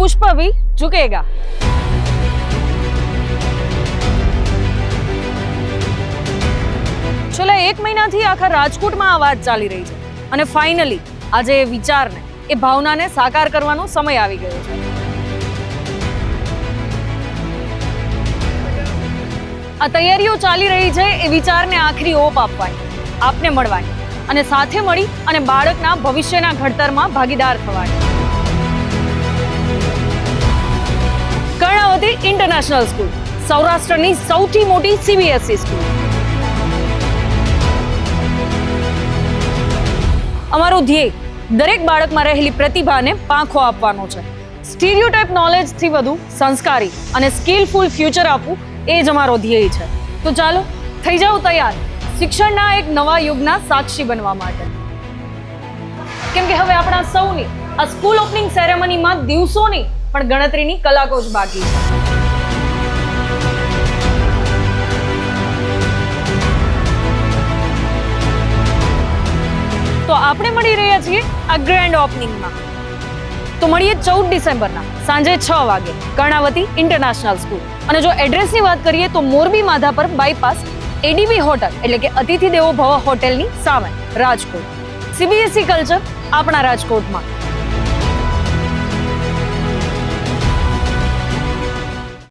पुष्प भी झुकेगा। છેલ્લા 1 મહિનાથી આખા રાજકોટમાં આ વાત ચાલી રહી છે અને ફાઇનલી આજે એ વિચારને, એ ભાવનાને સાકાર કરવાનો સમય આવી ગયો છે. આ તૈયારીઓ ચાલી રહી છે એ વિચારને આખરી ઓપ આપવાની, આપને મળવાની અને સાથે મળી અને બાળકના ભવિષ્યના ઘડતરમાં ભાગીદાર થવાની. કર્ણાવતી ઇન્ટરનેશનલ સ્કૂલ, સૌરાષ્ટ્રની સૌથી મોટી CBSE સ્કૂલ. અમારું ધ્યેય દરેક બાળકમાં રહેલી પ્રતિભાને પાંખો આપવાનો છે. સ્ટીરિયોટાઇપ નોલેજથી વધુ સંસ્કારી અને સ્કિલફુલ ફ્યુચર આપવું એ જ અમારો ધ્યેય છે. તો ચાલો થઈ જાઓ તૈયાર શિક્ષણના એક નવા યુગના સાક્ષી બનવા માટે. કેમ કે હવે આપણા સૌની આ સ્કૂલ ઓપનિંગ સેરેમનીમાં દિવસોની પણ ગણતરીની કલાકો જ બાકી છે. તો આપણે મળી રહ્યા છીએ આ ગ્રેન્ડ ઓપનિંગમાં. તો મળીએ 14 ડિસેમ્બરના સાંજે 6 વાગે કર્ણાવતી ઇન્ટરનેશનલ સ્કૂલ. અને જો એડ્રેસની વાત કરીએ તો Morbi Madhapar bypass ADB hotel એટલે કે અતિથિ દેવો ભવ હોટેલની સામે રાજકોટ. CBSE કલ્ચર આપણા રાજકોટમાં.